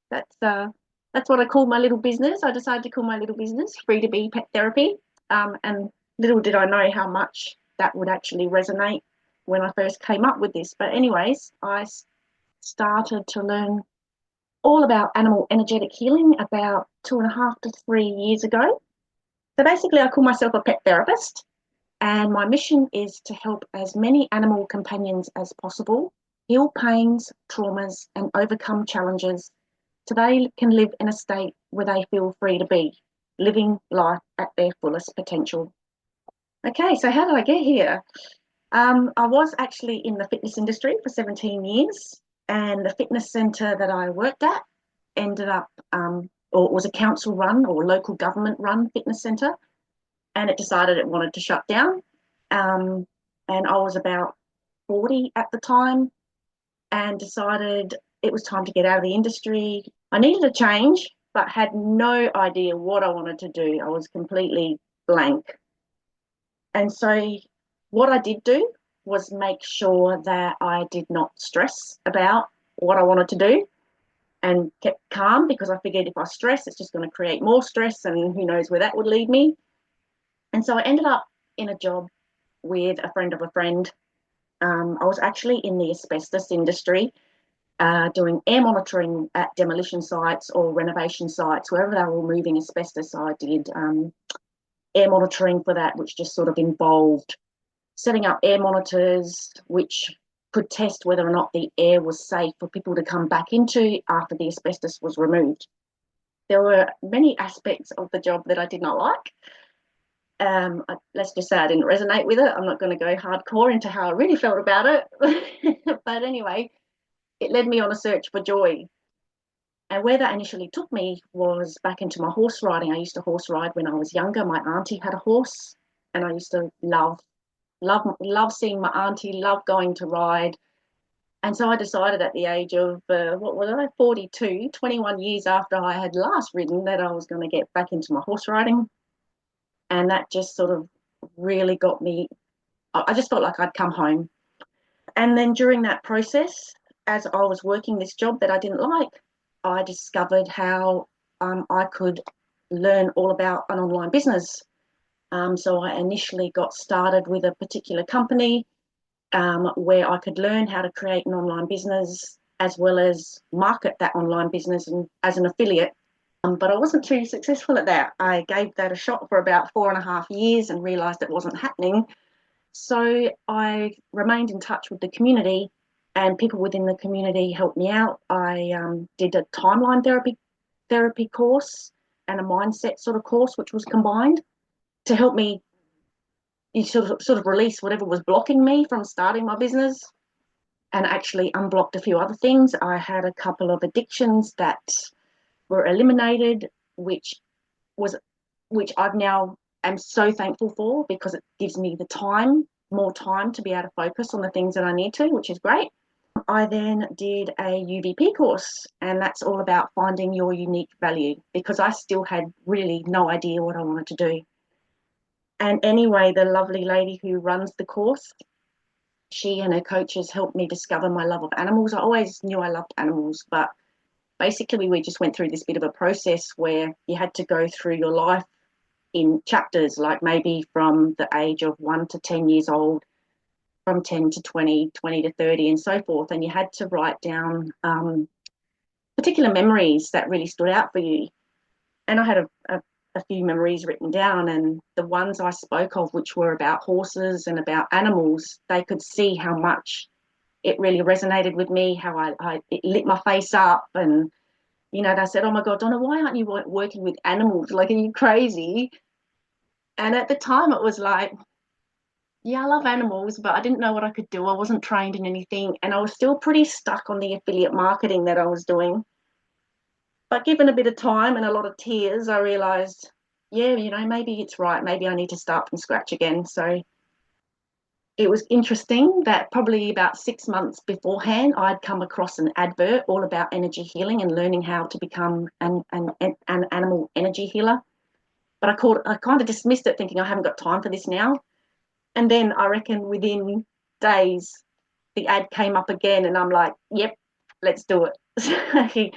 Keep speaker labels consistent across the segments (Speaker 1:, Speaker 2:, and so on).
Speaker 1: That's what I call my little business. I decided to call my little business Free to Be Pet Therapy. And little did I know how much that would actually resonate when I first came up with this. But anyways, I started to learn all about animal energetic healing about 2.5 to 3 years ago. So basically, I call myself a pet therapist, and my mission is to help as many animal companions as possible heal pains, traumas, and overcome challenges so they can live in a state where they feel free to be, living life at their fullest potential. Okay, so how did I get here? I was actually in the fitness industry for 17 years, and the fitness centre that I worked at ended up, or it was a council run or local government run fitness centre, and it decided it wanted to shut down. Um, and I was about 40 at the time and decided it was time to get out of the industry. I needed a change, but had no idea what I wanted to do. I was completely blank. And so, what I did do was make sure that I did not stress about what I wanted to do and kept calm, because I figured if I stress, it's just going to create more stress, and who knows where that would lead me. And so I ended up in a job with a friend of a friend. I was actually in the asbestos industry, doing air monitoring at demolition sites or renovation sites, wherever they were moving asbestos. I did air monitoring for that, which just sort of involved setting up air monitors, which could test whether or not the air was safe for people to come back into after the asbestos was removed. There were many aspects of the job that I did not like. Let's just say I didn't resonate with it. I'm not going to go hardcore into how I really felt about it. But anyway, it led me on a search for joy. And where that initially took me was back into my horse riding. I used to horse ride when I was younger. My auntie had a horse, and I used to love seeing my auntie, love going to ride. And so I decided at the age of, what was I, 42, 21 years after I had last ridden, that I was going to get back into my horse riding. And that just sort of really got me, I just felt like I'd come home. And then during that process, as I was working this job that I didn't like, I discovered how I could learn all about an online business. So I initially got started with a particular company where I could learn how to create an online business as well as market that online business and as an affiliate. But I wasn't too successful at that. I gave that a shot for about 4.5 years and realised it wasn't happening. So I remained in touch with the community, and people within the community helped me out. I did a timeline therapy course and a mindset sort of course, which was combined to help me sort of release whatever was blocking me from starting my business, and actually unblocked a few other things. I had a couple of addictions that were eliminated, was which I've now am so thankful for, because it gives me the time, more time to be able to focus on the things that I need to, which is great. I then did a UVP course, and that's all about finding your unique value, because I still had really no idea what I wanted to do. And anyway, the lovely lady who runs the course, she and her coaches helped me discover my love of animals. I always knew I loved animals, but basically we just went through this bit of a process where you had to go through your life in chapters, like maybe from the age of 1 to 10 years old, from 10 to 20, 20 to 30, and so forth. And you had to write down particular memories that really stood out for you. And I had a few memories written down, and the ones I spoke of, which were about horses and about animals, they could see how much it really resonated with me, how it lit my face up. And they said, "Oh my God, Donna, why aren't you working with animals? Like, are you crazy?" And at the time it was like, yeah, I love animals, but I didn't know what I could do. I wasn't trained in anything, and I was still pretty stuck on the affiliate marketing that I was doing. But given a bit of time and a lot of tears, I realized, yeah, maybe it's right. Maybe I need to start from scratch again. So it was interesting that probably about 6 months beforehand, I'd come across an advert all about energy healing and learning how to become an animal energy healer. But I kind of dismissed it, thinking I haven't got time for this now. And then I reckon within days, the ad came up again, and I'm like, yep, let's do it.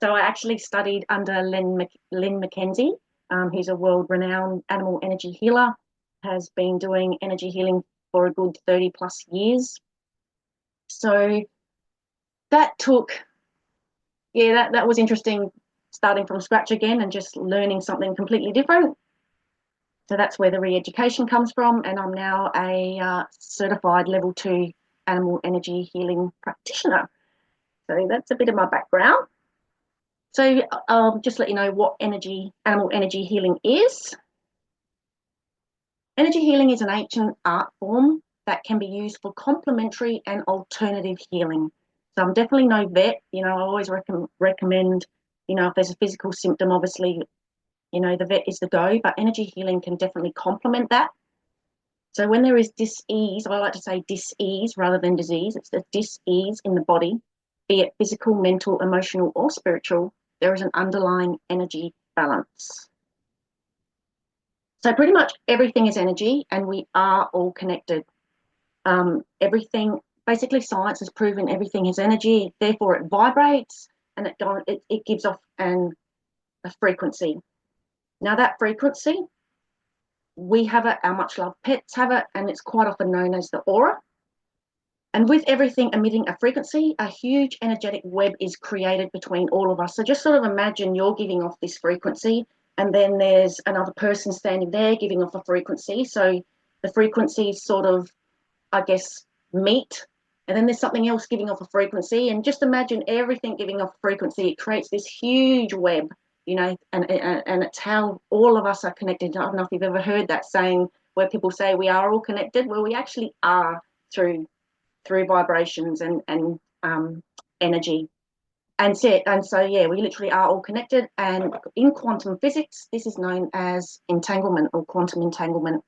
Speaker 1: So I actually studied under Len McKenzie, who's a world-renowned animal energy healer, has been doing energy healing for a good 30 plus years. So that that was interesting, starting from scratch again and just learning something completely different. So that's where the re-education comes from, and I'm now a certified level 2 animal energy healing practitioner. So that's a bit of my background. So just let you know what animal energy healing is. Energy healing is an ancient art form that can be used for complementary and alternative healing. So I'm definitely no vet. I always recommend, if there's a physical symptom, obviously, the vet is the go, but energy healing can definitely complement that. So when there is dis-ease, I like to say dis-ease rather than disease, it's the dis-ease in the body, be it physical, mental, emotional, or spiritual, there is an underlying energy balance. So pretty much everything is energy, and we are all connected. Everything, basically science has proven everything is energy, therefore it vibrates, and it gives off a frequency. Now that frequency, we have it, our much loved pets have it, and it's quite often known as the aura. And with everything emitting a frequency, a huge energetic web is created between all of us. So just sort of imagine you're giving off this frequency, and then there's another person standing there giving off a frequency. So the frequencies sort of, I guess, meet, and then there's something else giving off a frequency. And just imagine everything giving off a frequency. It creates this huge web, and it's how all of us are connected. I don't know if you've ever heard that saying where people say we are all connected. Well, we actually are through vibrations and energy. And so, yeah, we literally are all connected. And in quantum physics, this is known as entanglement or quantum entanglement.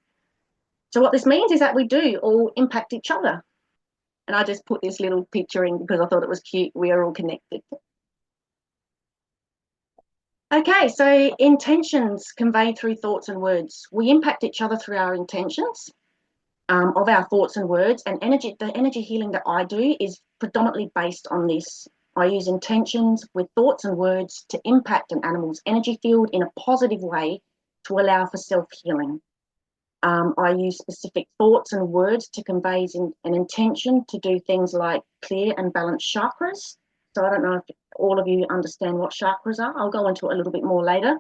Speaker 1: So what this means is that we do all impact each other. And I just put this little picture in because I thought it was cute. We are all connected. Okay, so intentions conveyed through thoughts and words. We impact each other through our intentions. Of our thoughts and words, and the energy healing that I do is predominantly based on this. I use intentions with thoughts and words to impact an animal's energy field in a positive way to allow for self-healing. I use specific thoughts and words to convey an intention to do things like clear and balance chakras. So I don't know if all of you understand what chakras are. I'll go into it a little bit more later.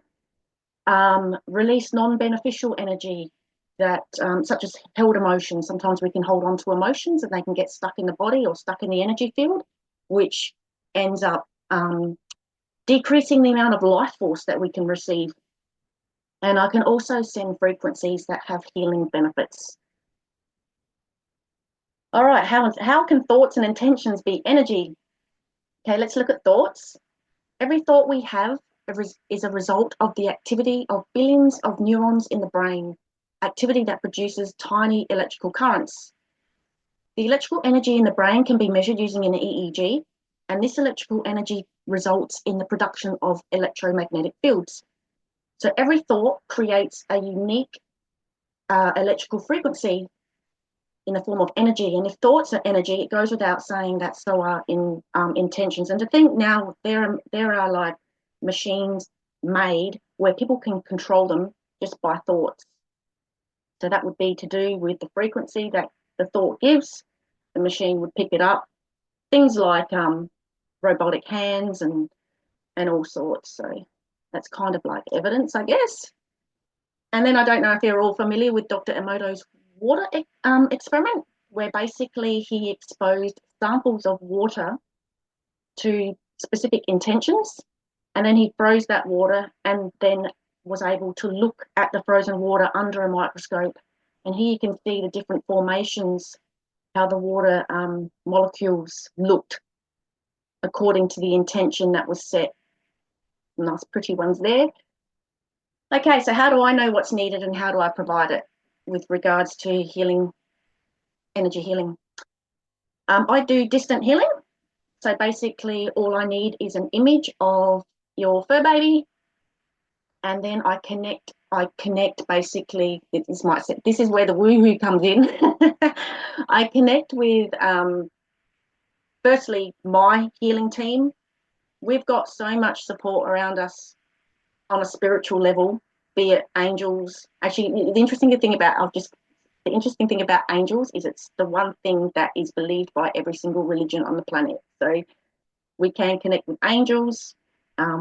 Speaker 1: Release non-beneficial energy, that such as held emotions. Sometimes we can hold on to emotions and they can get stuck in the body or stuck in the energy field, which ends up decreasing the amount of life force that we can receive. And I can also send frequencies that have healing benefits. All right, how can thoughts and intentions be energy? Okay, let's look at thoughts. Every thought we have is a result of the activity of billions of neurons in the brain, activity that produces tiny electrical currents. The electrical energy in the brain can be measured using an EEG, and this electrical energy results in the production of electromagnetic fields. So every thought creates a unique electrical frequency in the form of energy. And if thoughts are energy, it goes without saying that so are intentions. And to think now there are like machines made where people can control them just by thoughts. So that would be to do with the frequency that the thought gives. The machine would pick it up. Things like robotic hands and all sorts. So that's kind of like evidence, I guess. And then I don't know if you're all familiar with Dr. Emoto's water experiment, where basically he exposed samples of water to specific intentions, and then he froze that water and then was able to look at the frozen water under a microscope. And here you can see the different formations, how the water molecules looked according to the intention that was set. Nice pretty ones there. Okay, so how do I know what's needed and how do I provide it with regards to healing, energy healing? I do distant healing. So basically all I need is an image of your fur baby, and then I connect basically, this is where the woo-hoo comes in. I connect with firstly my healing team, we've got so much support around us on a spiritual level, be it angels. Actually, the interesting thing about angels is it's the one thing that is believed by every single religion on the planet. So we can connect with angels.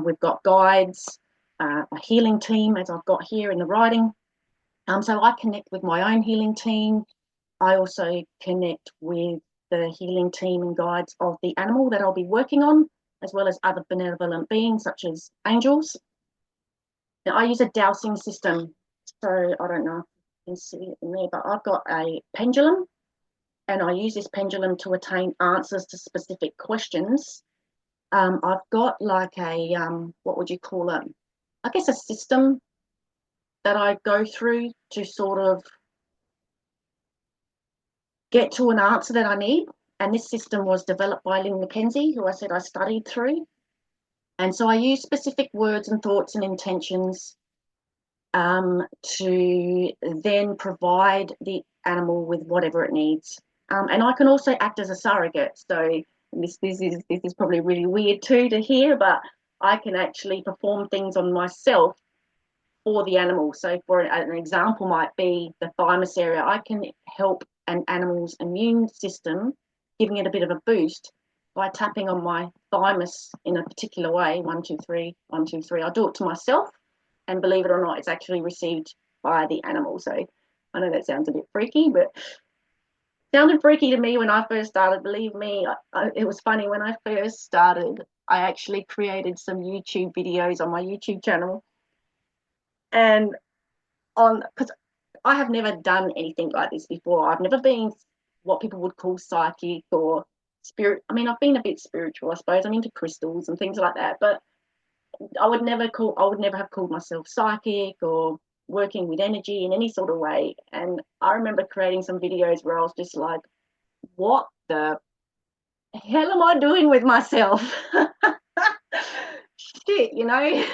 Speaker 1: We've got guides, a healing team, as I've got here in the writing. So I connect with my own healing team. I also connect with the healing team and guides of the animal that I'll be working on, as well as other benevolent beings such as angels. Now, I use a dowsing system. So I don't know if you can see it in there, but I've got a pendulum, and I use this pendulum to attain answers to specific questions. I've got like a, what would you call it? I guess a system that I go through to sort of get to an answer that I need. And this system was developed by Lynn McKenzie, who I said I studied through. And so I use specific words and thoughts and intentions to then provide the animal with whatever it needs. And I can also act as a surrogate. So this is probably really weird too to hear, but I can actually perform things on myself for the animal. So for an example might be the thymus area. I can help an animal's immune system, giving it a bit of a boost by tapping on my thymus in a particular way. 1, 2, 3, 1, 2, 3. I'll do it to myself, and believe it or not, it's actually received by the animal. So I know that sounds a bit freaky, but it sounded freaky to me when I first started. Believe me, it was funny when I first started. I actually created some YouTube videos on my YouTube channel, and because I have never done anything like this before. I've never been what people would call psychic or spirit. I mean, I've been a bit spiritual, I suppose. I'm into crystals and things like that, but I would never have called myself psychic or working with energy in any sort of way. And I remember creating some videos where I was just like, what the hell am I doing with myself? Shit, you know.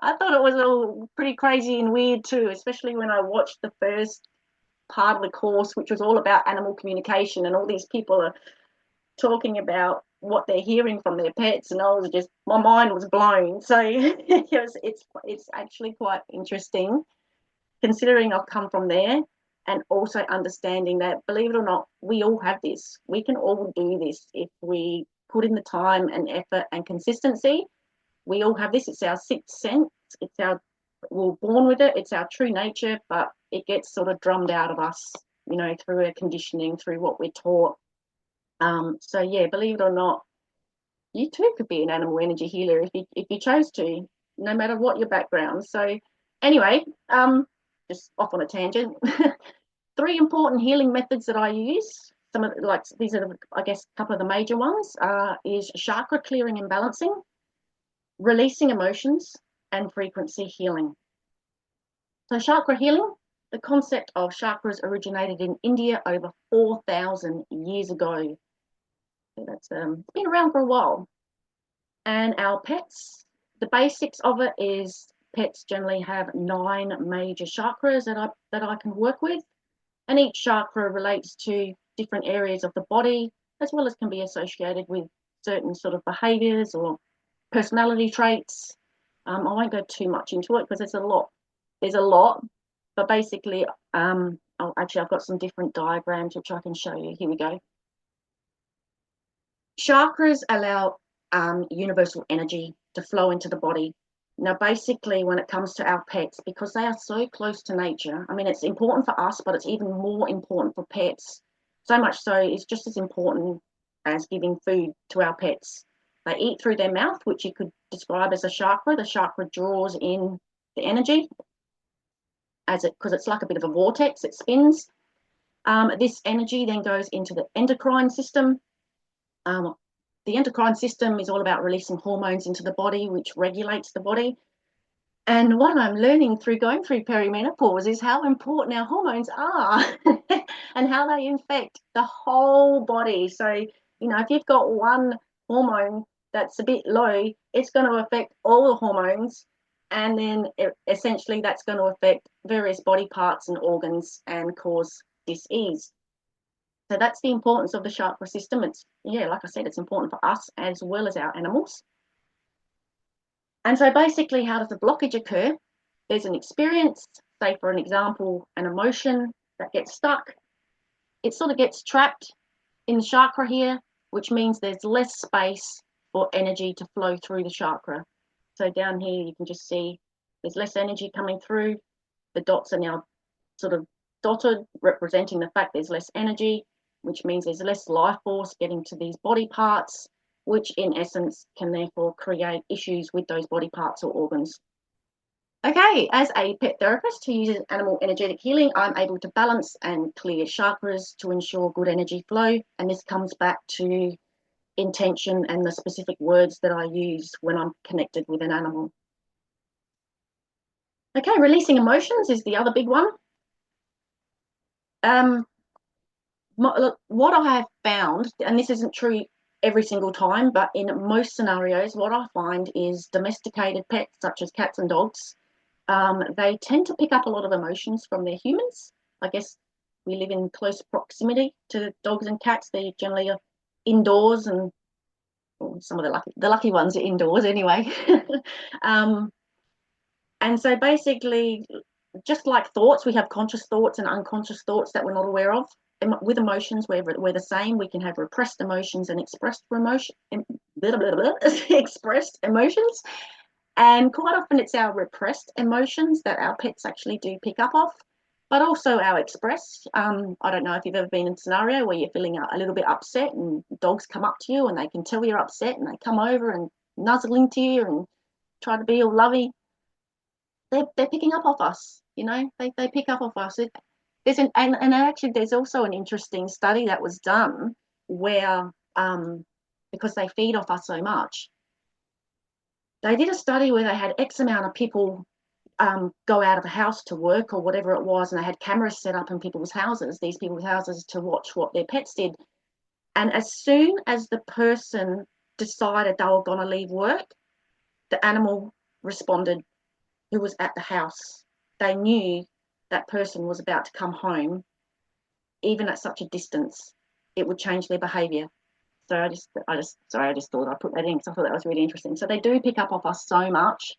Speaker 1: I thought it was all pretty crazy and weird too, especially when I watched the first part of the course, which was all about animal communication, and all these people are talking about what they're hearing from their pets, and my mind was blown. So it's actually quite interesting, considering I've come from there, and also understanding that, believe it or not, we all have this. We can all do this if we put in the time and effort and consistency. We all have this. It's our sixth sense. We're born with it. It's our true nature, but it gets sort of drummed out of us, through our conditioning, through what we're taught. So yeah, believe it or not, you too could be an animal energy healer if you chose to, no matter what your background. So anyway, just off on a tangent. 3 important healing methods that I use. These are, I guess, a couple of the major ones. Is chakra clearing and balancing, releasing emotions, and frequency healing. So chakra healing, the concept of chakras originated in India over 4,000 years ago. So that's been around for a while. And our pets, the basics of it is pets generally have 9 major chakras that I can work with, and each chakra relates to different areas of the body, as well as can be associated with certain sort of behaviors or personality traits. I won't go too much into it because there's a lot, but basically, I've got some different diagrams which I can show you. Here we go. Chakras allow universal energy to flow into the body. Now, basically, when it comes to our pets, because they are so close to nature, I mean, it's important for us, but it's even more important for pets. So much so, it's just as important as giving food to our pets. They eat through their mouth, which you could describe as a chakra. The chakra draws in the energy because it's like a bit of a vortex. It spins. This energy then goes into the endocrine system. The endocrine system is all about releasing hormones into the body, which regulates the body. And what I'm learning through going through perimenopause is how important our hormones are and how they infect the whole body. So, if you've got one hormone that's a bit low, it's going to affect all the hormones. And then essentially that's going to affect various body parts and organs and cause dis-ease. So that's the importance of the chakra system. Like I said, it's important for us as well as our animals. And so basically, how does the blockage occur? There's an experience, say for an example, an emotion that gets stuck. It sort of gets trapped in the chakra here, which means there's less space for energy to flow through the chakra. So down here, you can just see there's less energy coming through. The dots are now sort of dotted, representing the fact there's less energy, which means there's less life force getting to these body parts, which in essence can therefore create issues with those body parts or organs. Okay, as a pet therapist who uses animal energetic healing, I'm able to balance and clear chakras to ensure good energy flow. And this comes back to intention and the specific words that I use when I'm connected with an animal. Okay, releasing emotions is the other big one. What I have found, and this isn't true every single time, but in most scenarios, what I find is domesticated pets, such as cats and dogs, they tend to pick up a lot of emotions from their humans. I guess we live in close proximity to dogs and cats. They generally are indoors, and well, some of the lucky ones are indoors anyway. And so basically, just like thoughts, we have conscious thoughts and unconscious thoughts that we're not aware of. And with emotions, we're the same. We can have repressed emotions and expressed expressed emotions. And quite often it's our repressed emotions that our pets actually do pick up off, but also our expressed. I don't know if you've ever been in a scenario where you're feeling a little bit upset and dogs come up to you and they can tell you're upset and they come over and nuzzle into you and try to be all lovey. They're picking up off us, you know, they pick up off us. And actually there's also an interesting study that was done where because they feed off us so much, they did a study where they had X amount of people go out of the house to work or whatever it was, and they had cameras set up in people's houses, these people's houses, to watch what their pets did. And as soon as the person decided they were going to leave work, the animal responded who was at the house. They knew that person was about to come home, even at such a distance. It would change their behaviour. So I just thought I'd put that in because I thought that was really interesting. So they do pick up off us so much.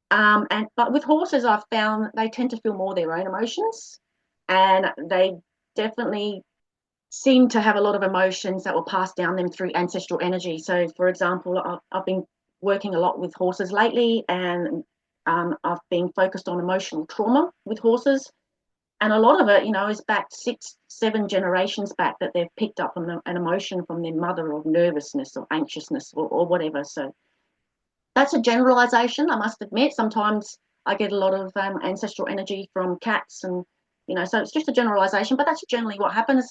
Speaker 1: But with horses, I've found they tend to feel more their own emotions, and they definitely seem to have a lot of emotions that will pass down them through ancestral energy. So, for example, I've been working a lot with horses lately, and I've been focused on emotional trauma with horses. And a lot of it, you know, is back 6, 7 generations back that they've picked up an emotion from their mother of nervousness or anxiousness or whatever. So that's a generalization, I must admit. Sometimes I get a lot of ancestral energy from cats, and, you know, so it's just a generalization, but that's generally what happens.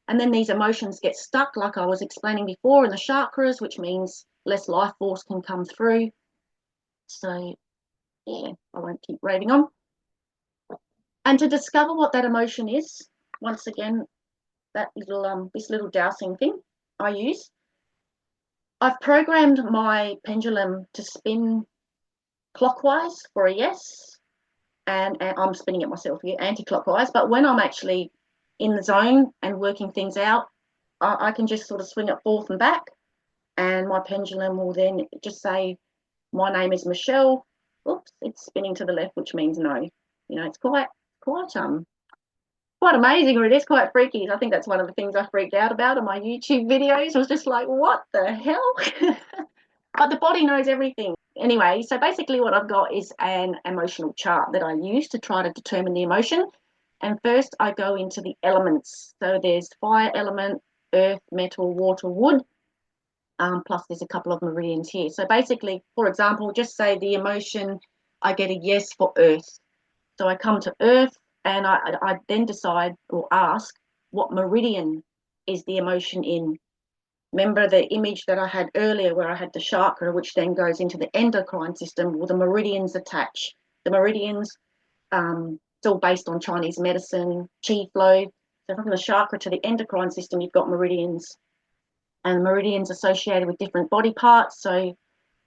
Speaker 1: And then these emotions get stuck, like I was explaining before, in the chakras, which means less life force can come through. So, yeah, I won't keep raving on. And to discover what that emotion is, once again, that little this little dowsing thing I use, I've programmed my pendulum to spin clockwise for a yes, and I'm spinning it myself here, anti-clockwise. But when I'm actually in the zone and working things out, I can just sort of swing it forth and back, and my pendulum will then just say, my name is Michelle. Oops, it's spinning to the left, which means no. You know, it's quite amazing, really. It's quite freaky. I think that's one of the things I freaked out about in my YouTube videos. I was just like, what the hell? But the body knows everything. Anyway, so basically what I've got is an emotional chart that I use to try to determine the emotion. And first I go into the elements. So there's fire element, earth, metal, water, wood. Plus there's a couple of meridians here. So basically, for example, just say the emotion, I get a yes for earth. So I come to earth, and I then decide or ask what meridian is the emotion in. Remember the image that I had earlier where I had the chakra, which then goes into the endocrine system, well, the meridians attach. The meridians, it's all based on Chinese medicine, qi flow. So from the chakra to the endocrine system, you've got meridians, and meridians associated with different body parts. So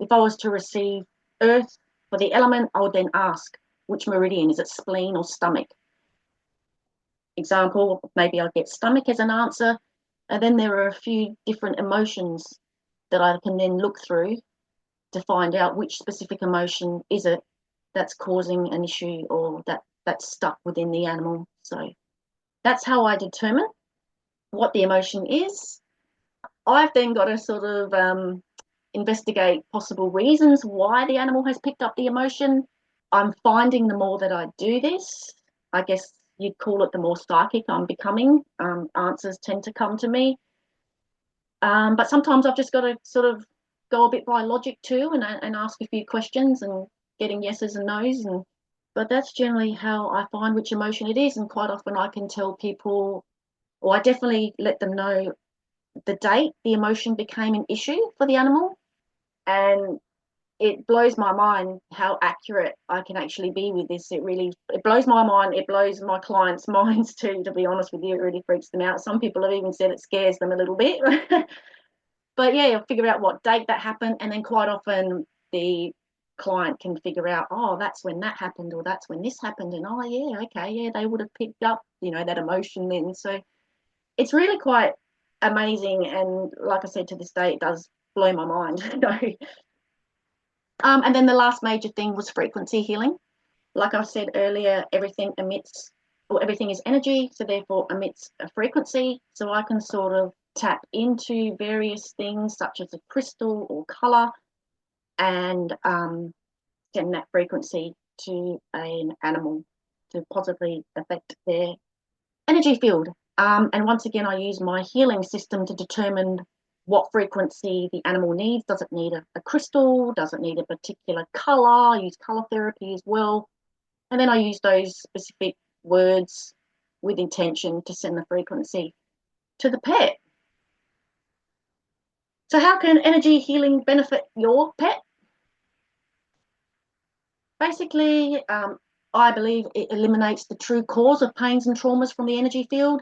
Speaker 1: if I was to receive earth for the element, I would then ask, which meridian? Is it spleen or stomach? Example, maybe I'll get stomach as an answer. And then there are a few different emotions that I can then look through to find out which specific emotion is it that's causing an issue, or that's stuck within the animal. So that's how I determine what the emotion is. I've then got to sort of investigate possible reasons why the animal has picked up the emotion. I'm finding the more that I do this, I guess you'd call it, the more psychic I'm becoming. Answers tend to come to me. But sometimes I've just got to sort of go a bit by logic too, and ask a few questions and getting yeses and nos. But that's generally how I find which emotion it is. And quite often I can tell people, or I definitely let them know the date the emotion became an issue for the animal. And it blows my mind how accurate I can actually be with this. It blows my mind. It blows my clients' minds too, to be honest with you. It really freaks them out. Some people have even said it scares them a little bit. But yeah, you'll figure out what date that happened, and then quite often the client can figure out, oh, that's when that happened, or that's when this happened, and oh yeah, okay, yeah, they would have picked up, that emotion then. So it's really quite amazing, and like I said, to this day it does blow my mind. And then the last major thing was frequency healing. Like I said earlier, everything emits, or everything is energy, so therefore emits a frequency. So I can sort of tap into various things such as a crystal or color, and send that frequency to an animal to positively affect their energy field. And once again, I use my healing system to determine what frequency the animal needs. Does it need a crystal? Does it need a particular color? I use color therapy as well. And then I use those specific words with intention to send the frequency to the pet. So how can energy healing benefit your pet? Basically, I believe it eliminates the true cause of pains and traumas from the energy field.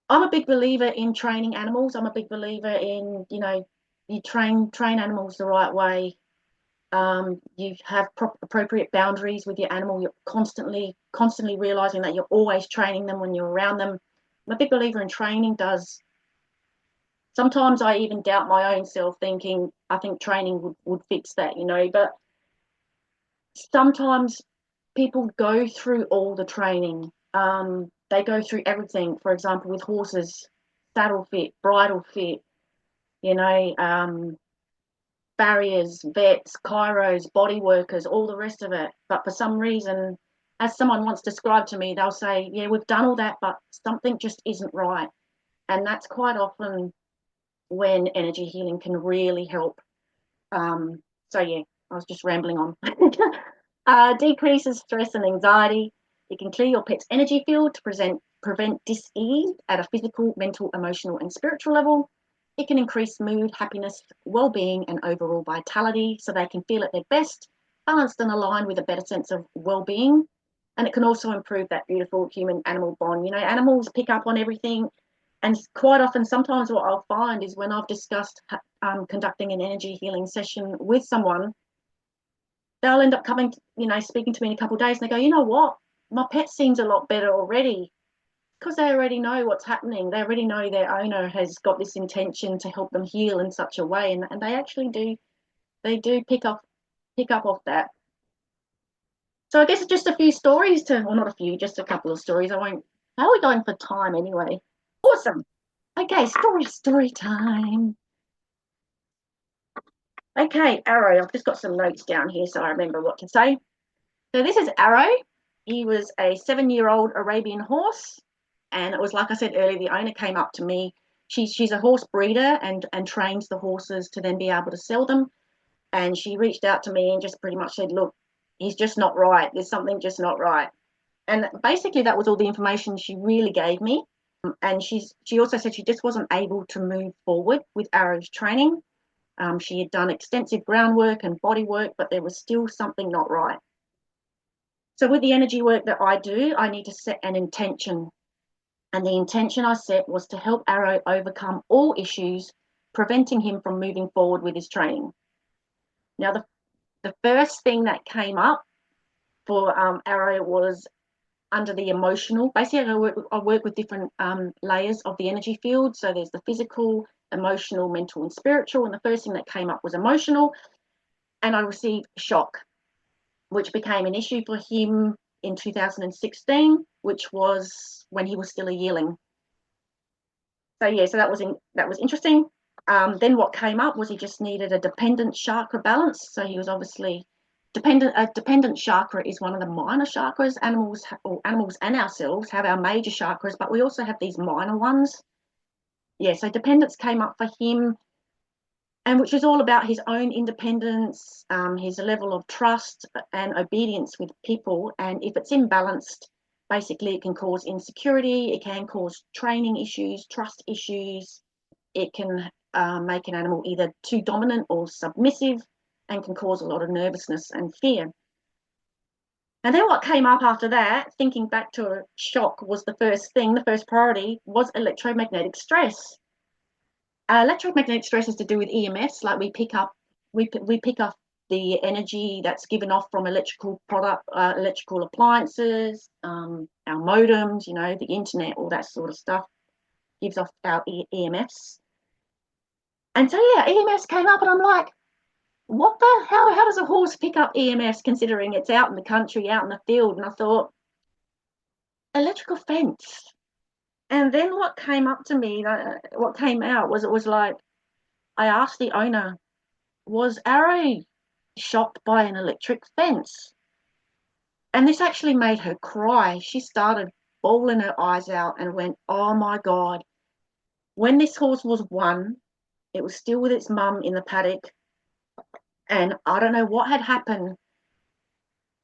Speaker 1: I'm a big believer in training animals. I'm a big believer in, you train animals the right way. You have appropriate boundaries with your animal. You're constantly realizing that you're always training them when you're around them. I'm a big believer in training does. Sometimes I even doubt my own self, thinking I think training would fix that, but sometimes people go through all the training. They go through everything. For example, with horses, saddle fit, bridle fit, barriers, vets, chiros, body workers, all the rest of it. But for some reason, as someone once described to me, they'll say, yeah, we've done all that, but something just isn't right. And that's quite often when energy healing can really help. So yeah, I was just rambling on. Decreases stress and anxiety. It can clear your pet's energy field to prevent dis-ease at a physical, mental, emotional, and spiritual level. It can increase mood, happiness, well-being, and overall vitality, so they can feel at their best, balanced and aligned with a better sense of well-being. And it can also improve that beautiful human-animal bond. Animals pick up on everything. And quite often, sometimes what I'll find is when I've discussed conducting an energy healing session with someone, they'll end up coming, speaking to me in a couple of days, and they go, you know what, my pet seems a lot better already, because they already know what's happening. They already know their owner has got this intention to help them heal in such a way, and they actually do pick up off that. So I guess just a few stories well, not a few, just a couple of stories. How are we going for time anyway? Awesome. Okay, story time. Okay, Arrow. I've just got some notes down here so I remember what to say. So this is Arrow. He was a 7-year-old Arabian horse. And it was, like I said earlier, the owner came up to me. She's a horse breeder and trains the horses to then be able to sell them. And she reached out to me and just pretty much said, look, he's just not right. There's something just not right. And basically that was all the information she really gave me. And she also said she just wasn't able to move forward with Arrow's training. She had done extensive groundwork and body work, but there was still something not right. So with the energy work that I do, I need to set an intention. And the intention I set was to help Arrow overcome all issues, preventing him from moving forward with his training. Now, the first thing that came up for Arrow was under the emotional. Basically, I work with different layers of the energy field. So there's the physical, emotional, mental, and spiritual. And the first thing that came up was emotional. And I received shock, which became an issue for him in 2016, which was when he was still a yearling. So yeah, so that was interesting. Then what came up was he just needed a dependent chakra balance. So he was obviously dependent. A dependent chakra is one of the minor chakras. Animals and ourselves have our major chakras, but we also have these minor ones. Yeah, so dependence came up for him, and which is all about his own independence, his level of trust and obedience with people. And if it's imbalanced, basically it can cause insecurity, it can cause training issues, trust issues. It can make an animal either too dominant or submissive, and can cause a lot of nervousness and fear. And then what came up after that, thinking back to shock, was the first priority was electromagnetic stress. Electromagnetic stress is to do with EMFs, like we pick up the energy that's given off from electrical appliances, our modems, the internet, all that sort of stuff gives off our EMFs. And so yeah, EMFs came up, and I'm like, what the hell? How does a horse pick up EMFs considering it's out in the country, out in the field? And I thought, electrical fence. And then what came up to me, what came out was, it was like, I asked the owner, was Arrow shocked by an electric fence? And this actually made her cry. She started bawling her eyes out and went, oh my God. When this horse was one, it was still with its mum in the paddock. And I don't know what had happened,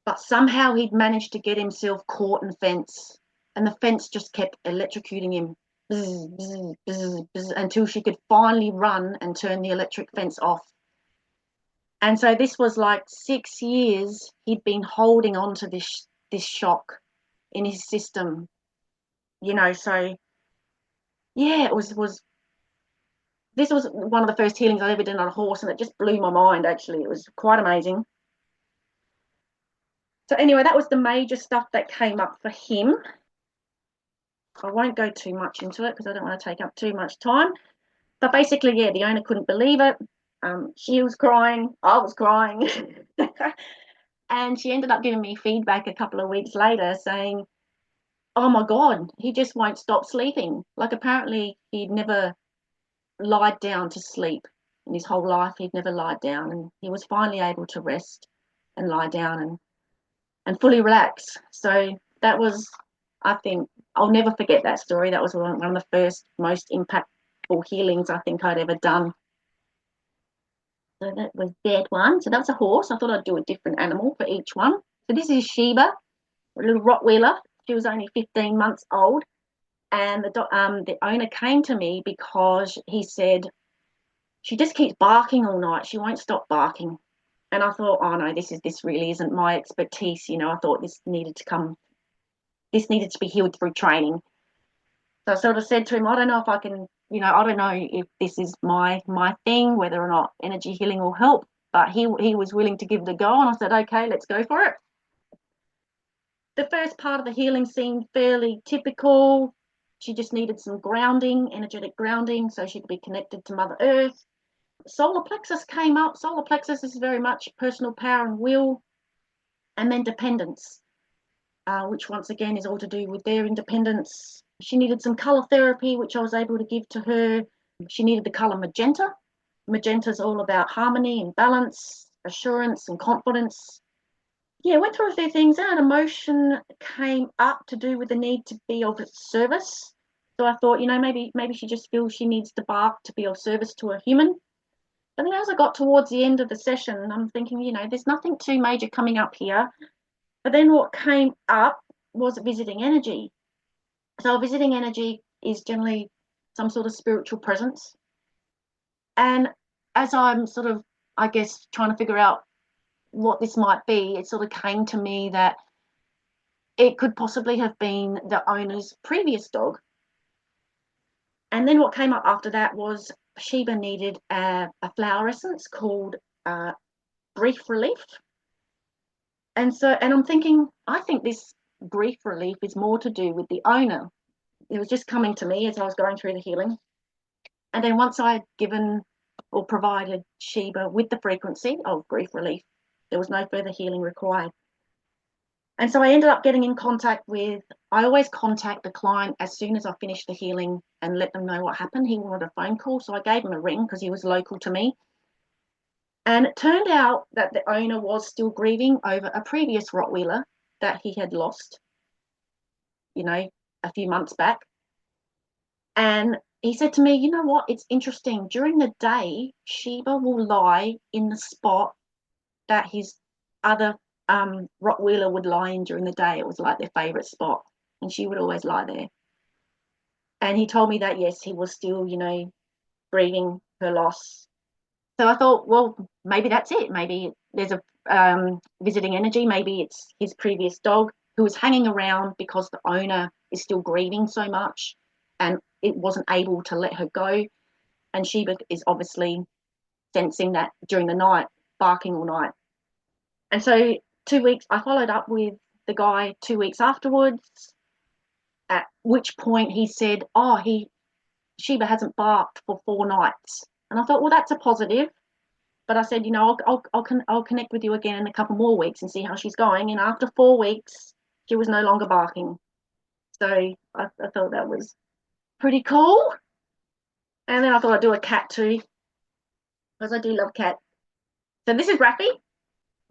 Speaker 1: but somehow he'd managed to get himself caught in the fence. And the fence just kept electrocuting him, bzz, bzz, bzz, bzz, until she could finally run and turn the electric fence off. And so this was like 6 years he'd been holding on to this shock in his system, so yeah, this was one of the first healings I ever did on a horse, and it just blew my mind. Actually, it was quite amazing. So anyway, that was the major stuff that came up for him. I won't go too much into it because I don't want to take up too much time. But basically, yeah, the owner couldn't believe it. She was crying, I was crying. And she ended up giving me feedback a couple of weeks later saying, oh my God, he just won't stop sleeping. Like apparently he'd never lied down to sleep in his whole life. He'd never lied down, and he was finally able to rest and lie down and fully relax. So that was, I think, I'll never forget that story. That was one of the first most impactful healings I think I'd ever done. So that was that one. So that's a horse. I thought I'd do a different animal for each one. So this is Sheba, a little Rottweiler. She was only 15 months old. And the owner came to me because he said, she just keeps barking all night. She won't stop barking. And I thought, oh no, this really isn't my expertise. I thought this needed to be healed through training. So I sort of said to him, I don't know if I can, I don't know if this is my thing, whether or not energy healing will help. But he was willing to give it a go. And I said, okay, let's go for it. The first part of the healing seemed fairly typical. She just needed some grounding, energetic grounding, so she could be connected to Mother Earth. Solar plexus came up. Solar plexus is very much personal power and will, and then dependence, which once again is all to do with their independence. She needed some color therapy, which I was able to give to her. She needed the color magenta. Magenta is all about harmony and balance, assurance and confidence. Yeah, went through a few things, and emotion came up to do with the need to be of service. So I thought, maybe she just feels she needs to bark to be of service to a human. But then as I got towards the end of the session, I'm thinking, there's nothing too major coming up here. But then what came up was visiting energy. So visiting energy is generally some sort of spiritual presence. And as I'm sort of, I guess, trying to figure out what this might be, it sort of came to me that it could possibly have been the owner's previous dog. And then what came up after that was Sheba needed a flower essence called grief relief. And I'm thinking, I think this grief relief is more to do with the owner. It was just coming to me as I was going through the healing. And then once I had given or provided Sheba with the frequency of grief relief, there was no further healing required. And so I ended up getting in contact with, I always contact the client as soon as I finish the healing and let them know what happened. He wanted a phone call, so I gave him a ring because he was local to me. And it turned out that the owner was still grieving over a previous Rottweiler that he had lost, a few months back. And he said to me, you know what, it's interesting. During the day, Sheba will lie in the spot that his other Rottweiler would lie in during the day. It was like their favourite spot, and she would always lie there. And he told me that, yes, he was still, grieving her loss. So I thought, well, maybe that's it. Maybe there's a visiting energy. Maybe it's his previous dog who was hanging around because the owner is still grieving so much and it wasn't able to let her go. And Sheba is obviously sensing that during the night, barking all night. And so 2 weeks, I followed up with the guy 2 weeks afterwards, at which point he said, Sheba hasn't barked for 4 nights. And I thought, well, that's a positive. But I said, I'll connect with you again in a couple more weeks and see how she's going. And after 4 weeks, she was no longer barking. So I thought that was pretty cool. And then I thought I'd do a cat too, because I do love cats. So this is Raffy.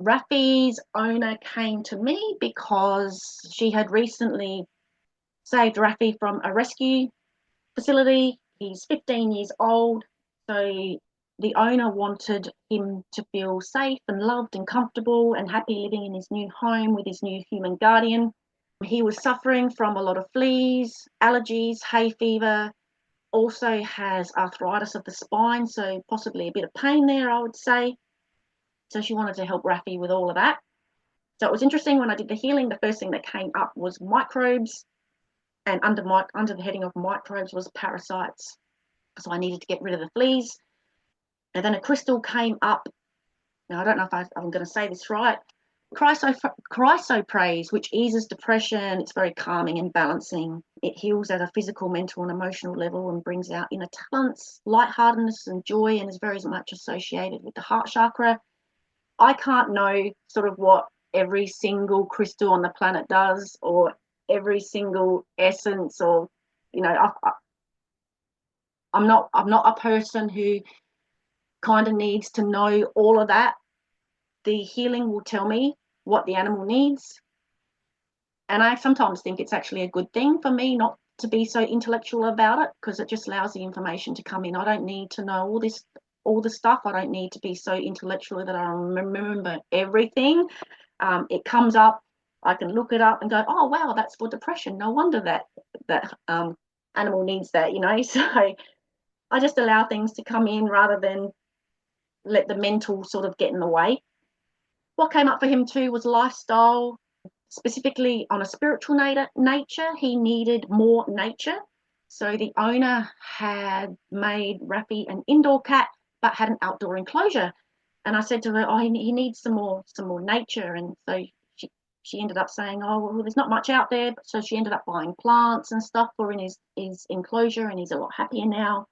Speaker 1: Raffy's owner came to me because she had recently saved Raffy from a rescue facility. He's 15 years old. So the owner wanted him to feel safe and loved and comfortable and happy living in his new home with his new human guardian. He was suffering from a lot of fleas, allergies, hay fever, also has arthritis of the spine, so possibly a bit of pain there, I would say. So she wanted to help Raffy with all of that. So it was interesting when I did the healing, the first thing that came up was microbes, and under the heading of microbes was parasites. So I needed to get rid of the fleas. And then a crystal came up. Now, I don't know if I'm going to say this right. Chrysoprase, which eases depression. It's very calming and balancing. It heals at a physical, mental, and emotional level and brings out inner talents, lightheartedness, and joy, and is very much associated with the heart chakra. I can't know sort of what every single crystal on the planet does, or every single essence, or I'm not a person who kind of needs to know all of that. The healing will tell me what the animal needs. And I sometimes think it's actually a good thing for me not to be so intellectual about it, because it just allows the information to come in. I don't need to know all the stuff. I don't need to be so intellectual that I remember everything. It comes up, I can look it up and go, oh wow, that's for depression. No wonder that animal needs that, So I just allow things to come in rather than let the mental sort of get in the way. What came up for him too was lifestyle, specifically on a spiritual nature. He needed more nature. So the owner had made Raffy an indoor cat, but had an outdoor enclosure. And I said to her, he needs some more nature. And so she ended up saying, well, there's not much out there. So she ended up buying plants and stuff for in his enclosure, and he's a lot happier now.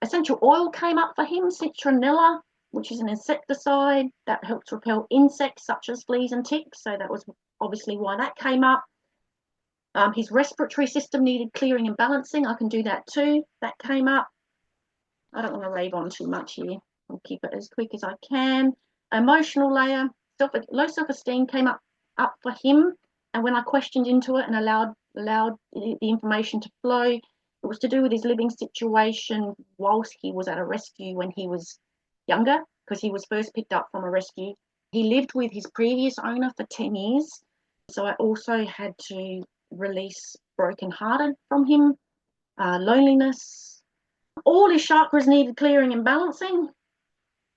Speaker 1: Essential oil came up for him, citronella, which is an insecticide that helps repel insects such as fleas and ticks. So that was obviously why that came up. His respiratory system needed clearing and balancing. I can do that too. That came up. I don't want to rave on too much here. I'll keep it as quick as I can. Emotional layer, low self-esteem came up for him. And when I questioned into it and allowed the information to flow, it was to do with his living situation whilst he was at a rescue when he was younger, because he was first picked up from a rescue. He lived with his previous owner for 10 years. So I also had to release brokenhearted from him, loneliness. All his chakras needed clearing and balancing.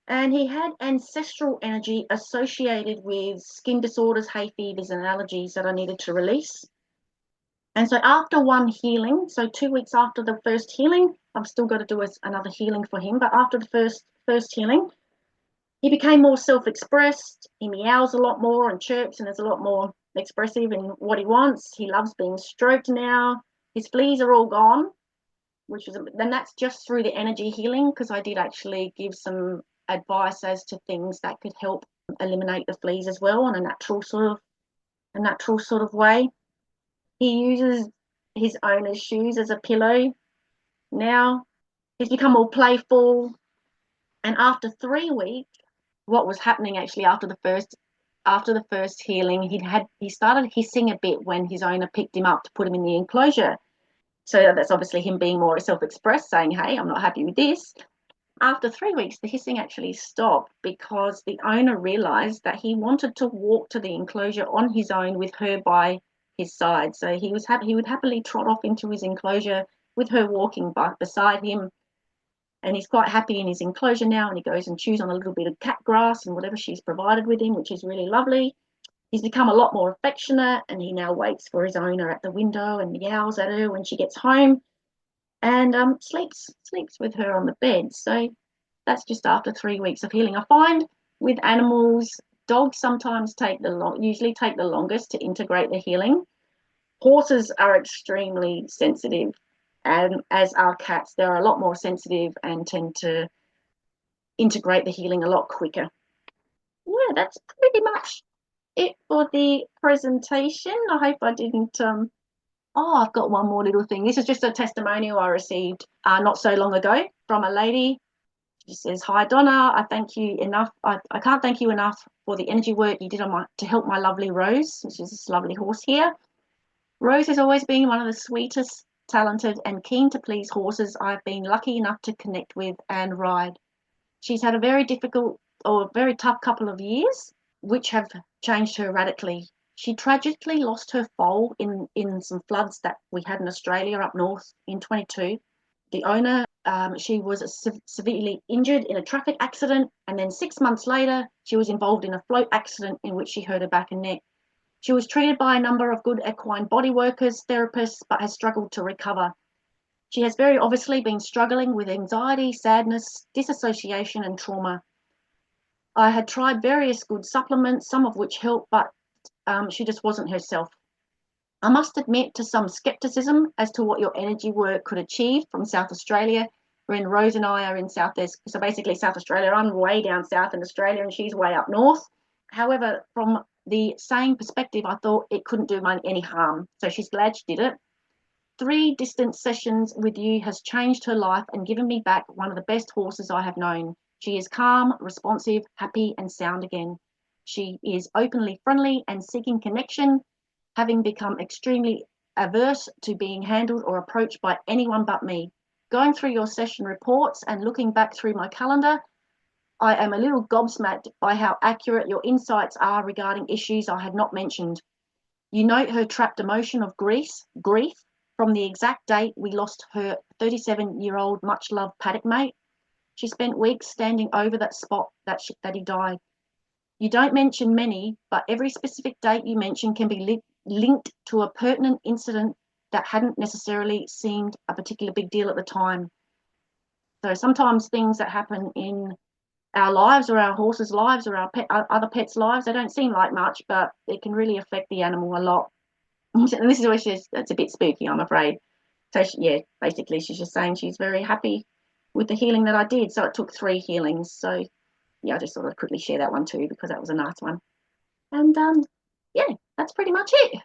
Speaker 1: And he had ancestral energy associated with skin disorders, hay fevers, and allergies that I needed to release. And so after one healing, so 2 weeks after the first healing, I've still got to do another healing for him. But after the first healing, he became more self-expressed. He meows a lot more and chirps and is a lot more expressive in what he wants. He loves being stroked now. His fleas are all gone. which was, then that's just through the energy healing, because I did actually give some advice as to things that could help eliminate the fleas as well on a natural sort of way. He uses his owner's shoes as a pillow now. He's become more playful, and after 3 weeks, what was happening actually after the first healing, he started hissing a bit when his owner picked him up to put him in the enclosure. So that's obviously him being more self-expressed, saying, hey, I'm not happy with this. After 3 weeks, the hissing actually stopped because the owner realized that he wanted to walk to the enclosure on his own with her by his side. So he would happily trot off into his enclosure with her walking beside him. And he's quite happy in his enclosure now, and he goes and chews on a little bit of cat grass and whatever she's provided with him, which is really lovely. He's become a lot more affectionate, and he now waits for his owner at the window and meows at her when she gets home, and sleeps with her on the bed. So that's just after 3 weeks of healing. I find with animals, dogs sometimes usually take the longest to integrate the healing. Horses are extremely sensitive, and as are cats, they're a lot more sensitive and tend to integrate the healing a lot quicker. Yeah, that's pretty much it for the presentation. I hope I didn't I've got one more little thing. This is just a testimonial I received not so long ago from a lady. She says, hi Donna, I thank you enough. I can't thank you enough for the energy work you did to help my lovely Rose, which is this lovely horse here. Rose has always been one of the sweetest, talented and keen to please horses I've been lucky enough to connect with and ride. She's had a very tough couple of years, which have changed her radically. She tragically lost her foal in some floods that we had in Australia up north in 22. The owner, she was severely injured in a traffic accident, and then 6 months later, she was involved in a float accident in which she hurt her back and neck. She was treated by a number of good equine body workers, therapists, but has struggled to recover. She has very obviously been struggling with anxiety, sadness, disassociation, and trauma. I had tried various good supplements, some of which helped, but she just wasn't herself. I must admit to some skepticism as to what your energy work could achieve from South Australia, when Rose and I are in South Australia. I'm way down south in Australia and she's way up north. However, from the same perspective, I thought it couldn't do any harm. So she's glad she did it. 3 distant sessions with you has changed her life and given me back one of the best horses I have known. She is calm, responsive, happy and sound again. She is openly friendly and seeking connection, having become extremely averse to being handled or approached by anyone but me. Going through your session reports and looking back through my calendar, I am a little gobsmacked by how accurate your insights are regarding issues I had not mentioned. You note her trapped emotion of grief from the exact date we lost her 37-year-old much-loved paddock mate. She spent weeks standing over that spot that he died. You don't mention many, but every specific date you mention can be linked to a pertinent incident that hadn't necessarily seemed a particular big deal at the time. So sometimes things that happen in our lives or our horses' lives or our other pets' lives, they don't seem like much, but it can really affect the animal a lot. And this is where that's a bit spooky, I'm afraid. So basically she's just saying she's very happy with the healing that I did. So it took 3 healings. So yeah, I just thought I'd quickly share that one too because that was a nice one. And yeah, that's pretty much it.